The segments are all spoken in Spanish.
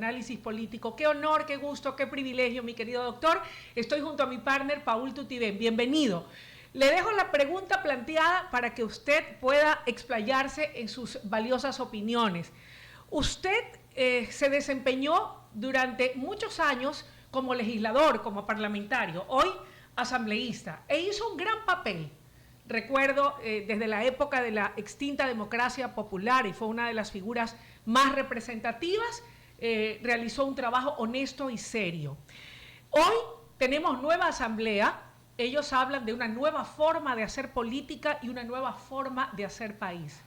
Análisis político. Qué honor, qué gusto, qué privilegio, mi querido doctor. Estoy junto a mi partner, Paul Tutibén. Bienvenido. Le dejo la pregunta planteada para que usted pueda explayarse en sus valiosas opiniones. Usted se desempeñó durante muchos años como legislador, como parlamentario, hoy asambleísta, e hizo un gran papel. Recuerdo desde la época de la extinta democracia popular y fue una de las figuras más representativas. Realizó un trabajo honesto y serio. Hoy tenemos nueva asamblea, ellos hablan de una nueva forma de hacer política y una nueva forma de hacer país.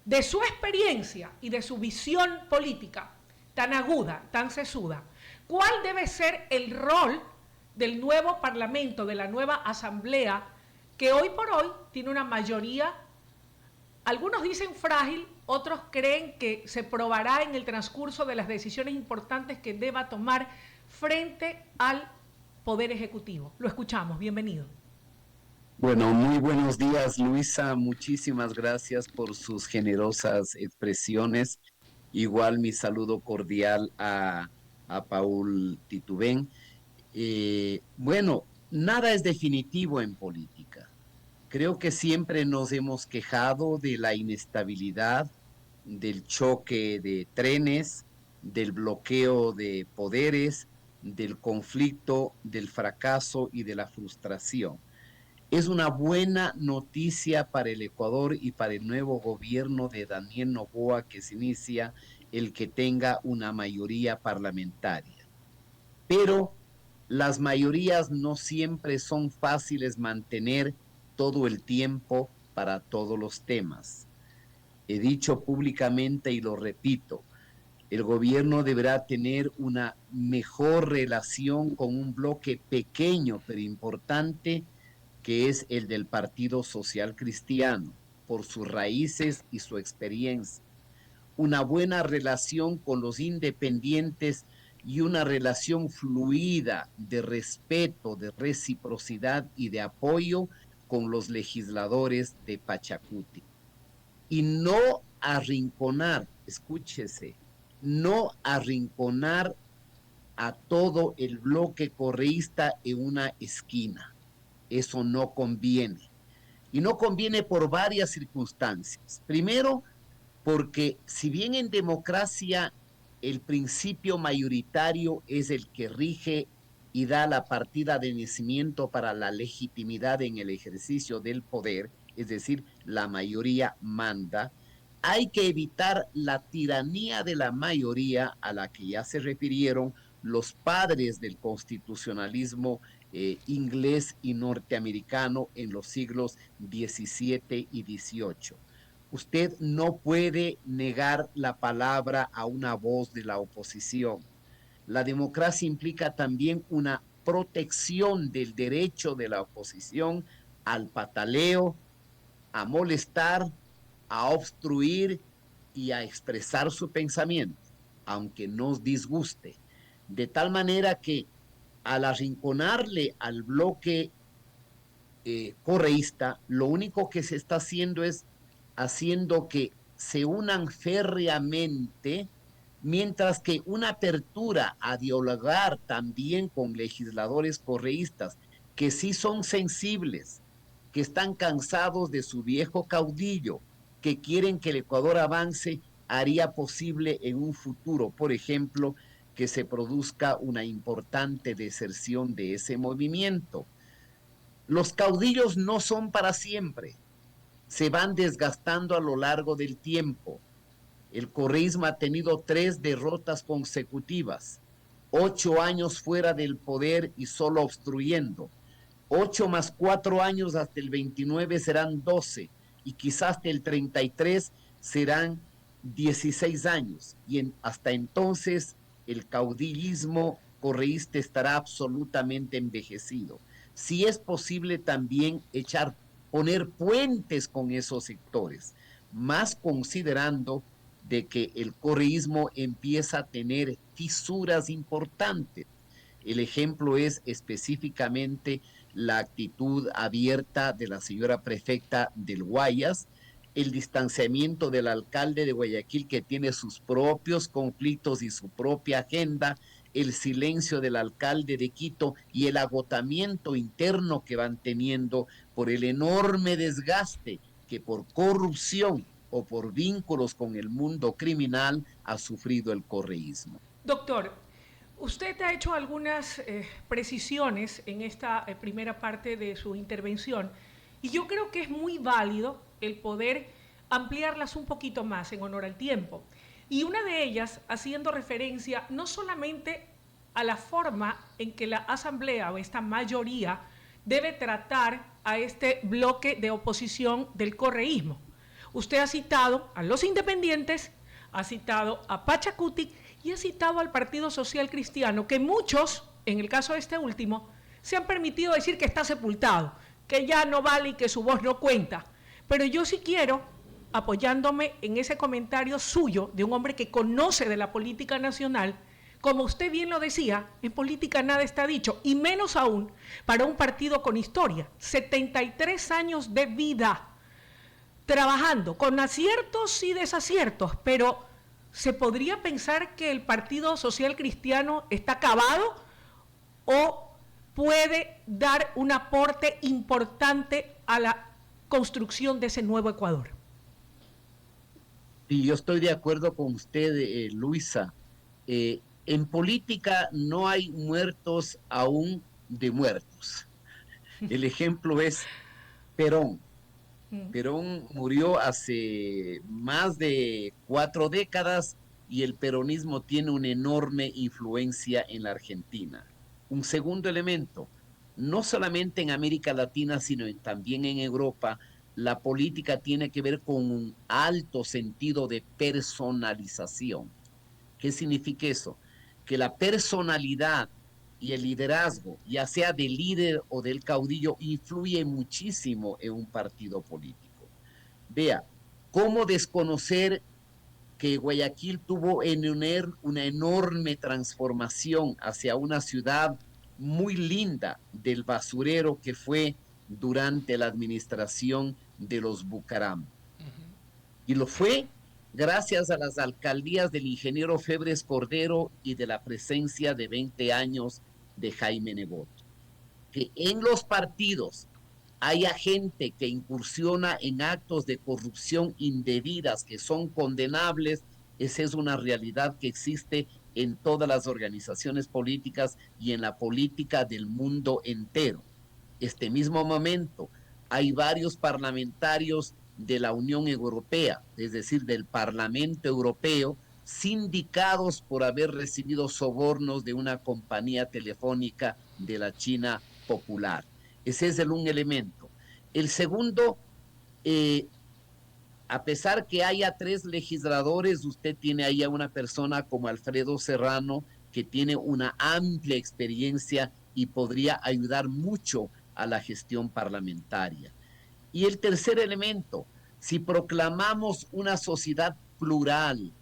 De su experiencia y de su visión política tan aguda, tan sesuda, ¿cuál debe ser el rol del nuevo parlamento, de la nueva asamblea, que hoy por hoy tiene una mayoría? Algunos dicen frágil, otros creen que se probará en el transcurso de las decisiones importantes que deba tomar frente al Poder Ejecutivo. Lo escuchamos, bienvenido. Bueno, muy buenos días, Luisa. Muchísimas gracias por sus generosas expresiones. Igual mi saludo cordial a Paul Titubén. Bueno, nada es definitivo en política. Creo que siempre nos hemos quejado de la inestabilidad, del choque de trenes, del bloqueo de poderes, del conflicto, del fracaso y de la frustración. Es una buena noticia para el Ecuador y para el nuevo gobierno de Daniel Noboa que se inicia el que tenga una mayoría parlamentaria. Pero las mayorías no siempre son fáciles mantener todo el tiempo para todos los temas. He dicho públicamente y lo repito, el gobierno deberá tener una mejor relación con un bloque pequeño pero importante que es el del Partido Social Cristiano, por sus raíces y su experiencia. Una buena relación con los independientes y una relación fluida de respeto, de reciprocidad y de apoyo con los legisladores de Pachacuti. Y no arrinconar, escúchese, no arrinconar a todo el bloque correísta en una esquina. Eso no conviene. Y no conviene por varias circunstancias. Primero, porque si bien en democracia el principio mayoritario es el que rige y da la partida de nacimiento para la legitimidad en el ejercicio del poder, es decir, la mayoría manda, hay que evitar la tiranía de la mayoría a la que ya se refirieron los padres del constitucionalismo inglés y norteamericano en los siglos XVII y XVIII. Usted no puede negar la palabra a una voz de la oposición. La democracia implica también una protección del derecho de la oposición al pataleo, a molestar, a obstruir y a expresar su pensamiento, aunque nos disguste. De tal manera que al arrinconarle al bloque correísta, lo único que se está haciendo es haciendo que se unan férreamente, mientras que una apertura a dialogar también con legisladores correístas que sí son sensibles, que están cansados de su viejo caudillo, que quieren que el Ecuador avance, haría posible en un futuro, por ejemplo, que se produzca una importante deserción de ese movimiento. Los caudillos no son para siempre, se van desgastando a lo largo del tiempo. El correísmo ha tenido 3 derrotas consecutivas, 8 años fuera del poder y solo obstruyendo. 8 más 4 años hasta el 29 serán 12 y quizás hasta el 33 serán 16 años. Y hasta entonces el caudillismo correísta estará absolutamente envejecido. Si es posible también poner puentes con esos sectores, más considerando de que el correísmo empieza a tener fisuras importantes. El ejemplo es específicamente la actitud abierta de la señora prefecta del Guayas, el distanciamiento del alcalde de Guayaquil, que tiene sus propios conflictos y su propia agenda, el silencio del alcalde de Quito y el agotamiento interno que van teniendo por el enorme desgaste que por corrupción o por vínculos con el mundo criminal ha sufrido el correísmo. Doctor, usted ha hecho algunas precisiones en esta primera parte de su intervención y yo creo que es muy válido el poder ampliarlas un poquito más en honor al tiempo. Y una de ellas haciendo referencia no solamente a la forma en que la Asamblea o esta mayoría debe tratar a este bloque de oposición del correísmo. Usted ha citado a los independientes, ha citado a Pachacuti y ha citado al Partido Social Cristiano, que muchos, en el caso de este último, se han permitido decir que está sepultado, que ya no vale y que su voz no cuenta. Pero yo sí quiero, apoyándome en ese comentario suyo de un hombre que conoce de la política nacional, como usted bien lo decía, en política nada está dicho, y menos aún para un partido con historia, 73 años de vida, trabajando con aciertos y desaciertos, pero ¿se podría pensar que el Partido Social Cristiano está acabado o puede dar un aporte importante a la construcción de ese nuevo Ecuador? Y yo estoy de acuerdo con usted, Luisa. En política no hay muertos aún de muertos. El ejemplo es Perón. Perón murió hace más de 4 décadas y el peronismo tiene una enorme influencia en la Argentina. Un segundo elemento, no solamente en América Latina, sino también en Europa, la política tiene que ver con un alto sentido de personalización. ¿Qué significa eso? Que la personalidad y el liderazgo, ya sea del líder o del caudillo, influye muchísimo en un partido político. Vea, ¿cómo desconocer que Guayaquil tuvo una enorme transformación hacia una ciudad muy linda del basurero que fue durante la administración de los Bucaram? Y lo fue gracias a las alcaldías del ingeniero Febres Cordero y de la presencia de 20 años de Jaime Nebot. Que en los partidos haya gente que incursiona en actos de corrupción indebidas que son condenables, esa es una realidad que existe en todas las organizaciones políticas y en la política del mundo entero. Este mismo momento hay varios parlamentarios de la Unión Europea, es decir, del Parlamento Europeo, sindicados por haber recibido sobornos de una compañía telefónica de la China popular. Ese es un elemento. El segundo, a pesar que haya 3 legisladores, usted tiene ahí a una persona como Alfredo Serrano, que tiene una amplia experiencia y podría ayudar mucho a la gestión parlamentaria. Y el tercer elemento, si proclamamos una sociedad plural,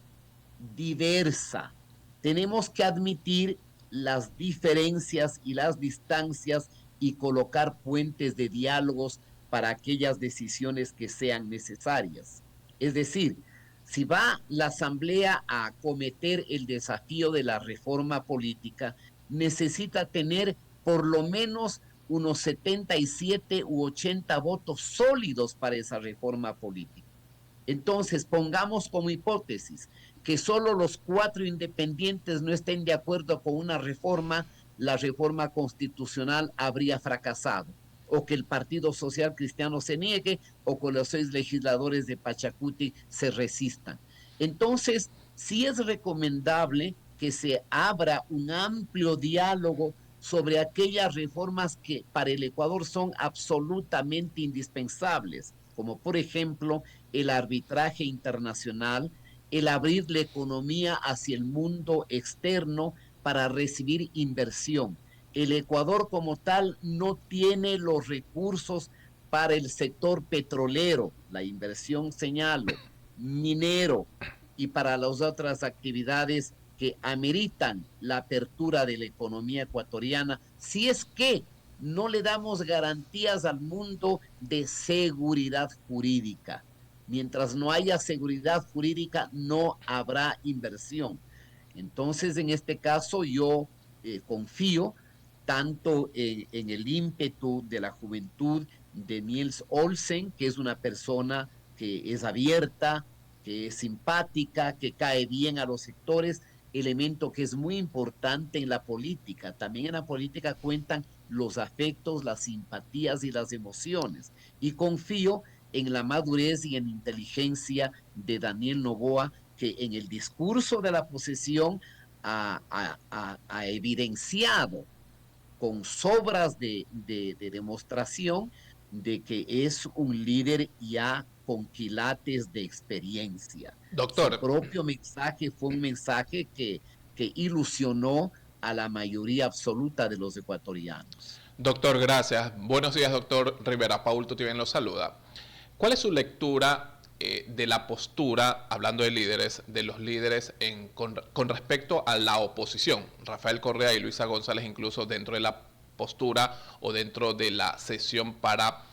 diversa, tenemos que admitir las diferencias y las distancias y colocar puentes de diálogos para aquellas decisiones que sean necesarias. Es decir, si va la Asamblea a acometer el desafío de la reforma política, necesita tener por lo menos unos 77 u 80 votos sólidos para esa reforma política. Entonces, pongamos como hipótesis que solo los 4 independientes no estén de acuerdo con una reforma, la reforma constitucional habría fracasado, o que el Partido Social Cristiano se niegue, o que los 6 legisladores de Pachacuti se resistan. Entonces, sí es recomendable que se abra un amplio diálogo sobre aquellas reformas que para el Ecuador son absolutamente indispensables, como por ejemplo el arbitraje internacional, el abrir la economía hacia el mundo externo para recibir inversión. El Ecuador como tal no tiene los recursos para el sector petrolero, la inversión señalo, minero y para las otras actividades que ameritan la apertura de la economía ecuatoriana, si es que no le damos garantías al mundo de seguridad jurídica. Mientras no haya seguridad jurídica, no habrá inversión. Entonces, en este caso, yo confío tanto en el ímpetu de la juventud de Niels Olsen, que es una persona que es abierta, que es simpática, que cae bien a los sectores, elemento que es muy importante en la política. También en la política cuentan los afectos, las simpatías y las emociones. Y confío en la madurez y en la inteligencia de Daniel Noboa, que en el discurso de la posesión ha evidenciado con sobras de demostración de que es un líder ya con quilates de experiencia. Su Doctor, propio mensaje fue un mensaje que ilusionó a la mayoría absoluta de los ecuatorianos. doctor, gracias. Buenos días, doctor Rivera. Paul Tutibén lo saluda. ¿Cuál es su lectura de la postura, hablando de líderes, de los líderes con respecto a la oposición? Rafael Correa y Luisa González, incluso dentro de la postura o dentro de la sesión para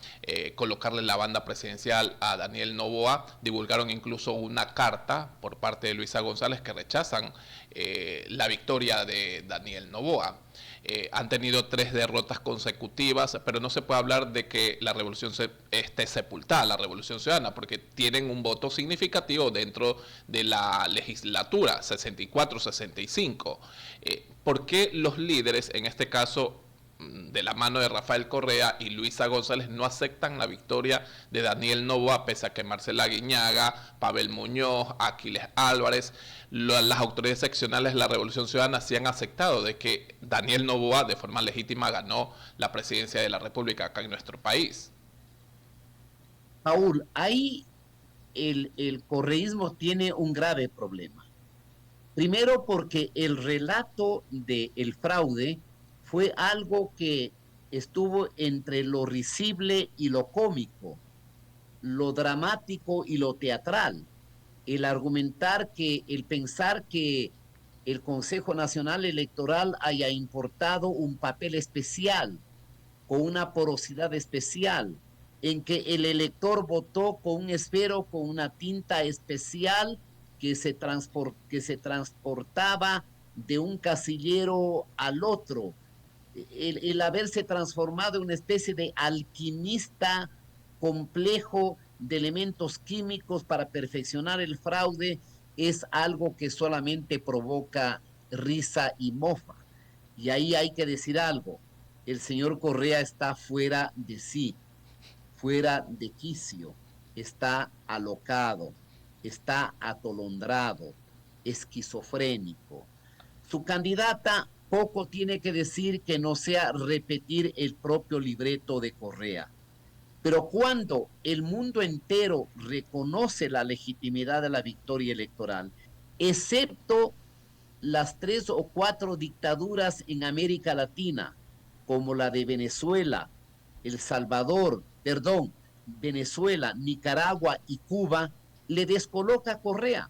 colocarle la banda presidencial a Daniel Noboa, divulgaron incluso una carta por parte de Luisa González que rechazan la victoria de Daniel Noboa. Han tenido 3 derrotas consecutivas, pero no se puede hablar de que la revolución esté sepultada, la revolución ciudadana, porque tienen un voto significativo dentro de la legislatura, 64-65. ¿Por qué los líderes, en este caso de la mano de Rafael Correa y Luisa González, no aceptan la victoria de Daniel Noboa, pese a que Marcela Guiñaga, Pavel Muñoz, Aquiles Álvarez, las autoridades seccionales de la Revolución Ciudadana sí han aceptado de que Daniel Noboa de forma legítima ganó la presidencia de la República acá en nuestro país? Paul, ahí el correísmo tiene un grave problema. Primero porque el relato del fraude fue algo que estuvo entre lo risible y lo cómico, lo dramático y lo teatral. El argumentar que, el pensar que el Consejo Nacional Electoral haya importado un papel especial, con una porosidad especial, en que el elector votó con un esfero, con una tinta especial que se transportaba de un casillero al otro, el haberse transformado en una especie de alquimista complejo de elementos químicos para perfeccionar el fraude es algo que solamente provoca risa y mofa. Y ahí hay que decir algo. El señor Correa está fuera de sí, fuera de quicio, está alocado, está atolondrado, esquizofrénico. Su candidata poco tiene que decir que no sea repetir el propio libreto de Correa. Pero cuando el mundo entero reconoce la legitimidad de la victoria electoral, excepto las 3 o 4 dictaduras en América Latina, como la de Venezuela, El Salvador, perdón, Venezuela, Nicaragua y Cuba, le descoloca a Correa.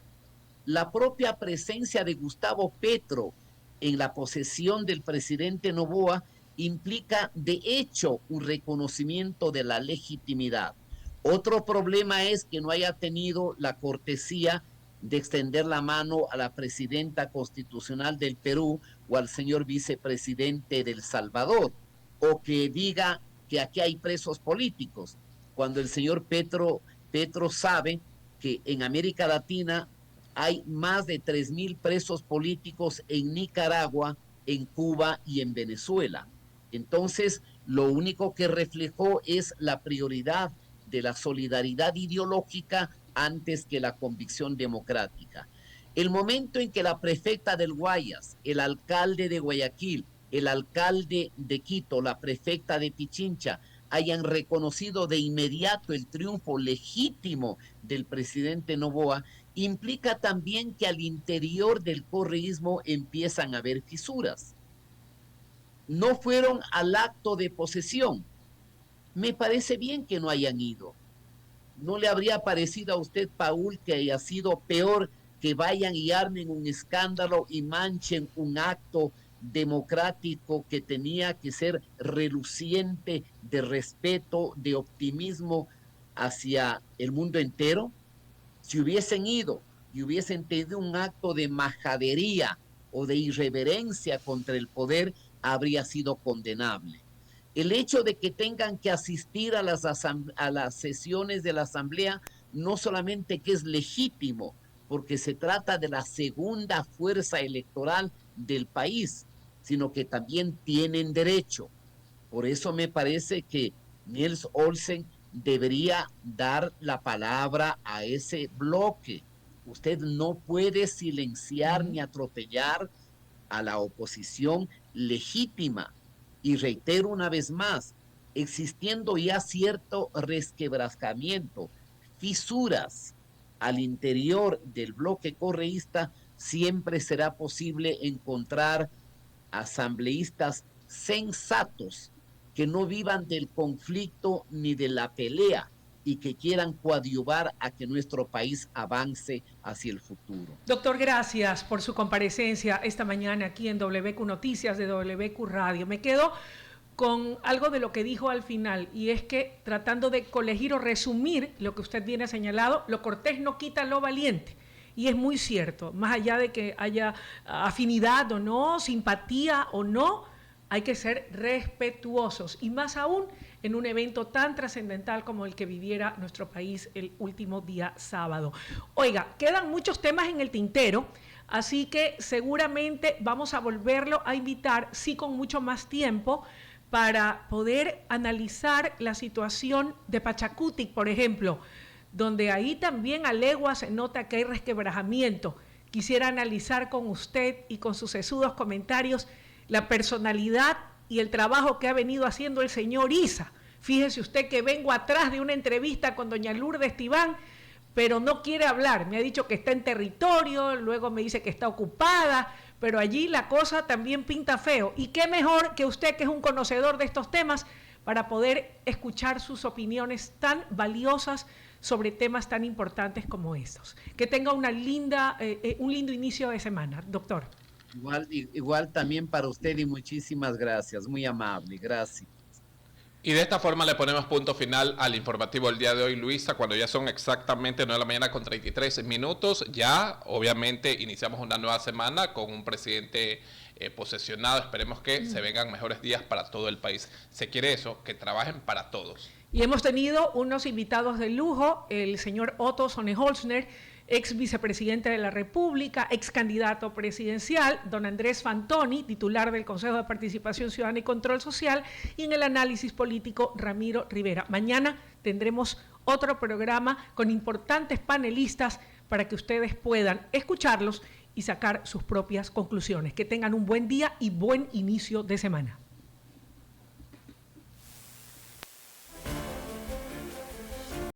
La propia presencia de Gustavo Petro en la posesión del presidente Noboa implica de hecho un reconocimiento de la legitimidad. Otro problema es que no haya tenido la cortesía de extender la mano a la presidenta constitucional del Perú o al señor vicepresidente del Salvador, o que diga que aquí hay presos políticos, cuando el señor Petro sabe que en América Latina hay más de 3,000 presos políticos en Nicaragua, en Cuba y en Venezuela. Entonces, lo único que reflejó es la prioridad de la solidaridad ideológica antes que la convicción democrática. El momento en que la prefecta del Guayas, el alcalde de Guayaquil, el alcalde de Quito, la prefecta de Pichincha, hayan reconocido de inmediato el triunfo legítimo del presidente Noboa, implica también que al interior del correísmo empiezan a haber fisuras. No fueron al acto de posesión. Me parece bien que no hayan ido. ¿No le habría parecido a usted, Paul, que haya sido peor que vayan y armen un escándalo y manchen un acto democrático que tenía que ser reluciente de respeto, de optimismo, hacia el mundo entero, si hubiesen ido y hubiesen tenido un acto de majadería o de irreverencia contra el poder, habría sido condenable. El hecho de que tengan que asistir a las sesiones de la Asamblea, no solamente que es legítimo, porque se trata de la segunda fuerza electoral del país, sino que también tienen derecho. Por eso me parece que Niels Olsen debería dar la palabra a ese bloque. Usted no puede silenciar ni atropellar a la oposición legítima. Y reitero una vez más, existiendo ya cierto resquebrajamiento, fisuras al interior del bloque correísta, siempre será posible encontrar asambleístas sensatos que no vivan del conflicto ni de la pelea y que quieran coadyuvar a que nuestro país avance hacia el futuro. Doctor, gracias por su comparecencia esta mañana aquí en WQ Noticias de WQ Radio. Me quedo con algo de lo que dijo al final, y es que tratando de colegir o resumir lo que usted viene señalado, lo cortés no quita lo valiente. Y es muy cierto, más allá de que haya afinidad o no, simpatía o no, hay que ser respetuosos, y más aún en un evento tan trascendental como el que viviera nuestro país el último día sábado. Oiga, quedan muchos temas en el tintero, así que seguramente vamos a volverlo a invitar, sí, con mucho más tiempo, para poder analizar la situación de Pachacutic, por ejemplo, donde ahí también a legua se nota que hay resquebrajamiento. Quisiera analizar con usted y con sus sesudos comentarios la personalidad y el trabajo que ha venido haciendo el señor Issa. Fíjese usted que vengo atrás de una entrevista con doña Lourdes Tibán, pero no quiere hablar. Me ha dicho que está en territorio, luego me dice que está ocupada, pero allí la cosa también pinta feo. Y qué mejor que usted, que es un conocedor de estos temas, para poder escuchar sus opiniones tan valiosas sobre temas tan importantes como estos. Que tenga un lindo inicio de semana, doctor. Igual también para usted, y muchísimas gracias, muy amable, gracias. Y de esta forma le ponemos punto final al informativo del día de hoy, Luisa, cuando ya son exactamente 9 de la mañana con 33 minutos. Ya, obviamente, iniciamos una nueva semana con un presidente posesionado. Esperemos que se vengan mejores días para todo el país. Se quiere eso, que trabajen para todos. Y hemos tenido unos invitados de lujo, el señor Otto Sonneholzner, ex vicepresidente de la República, ex candidato presidencial, don Andrés Fantoni, titular del Consejo de Participación Ciudadana y Control Social, y en el análisis político, Ramiro Rivera. Mañana tendremos otro programa con importantes panelistas para que ustedes puedan escucharlos y sacar sus propias conclusiones. Que tengan un buen día y buen inicio de semana.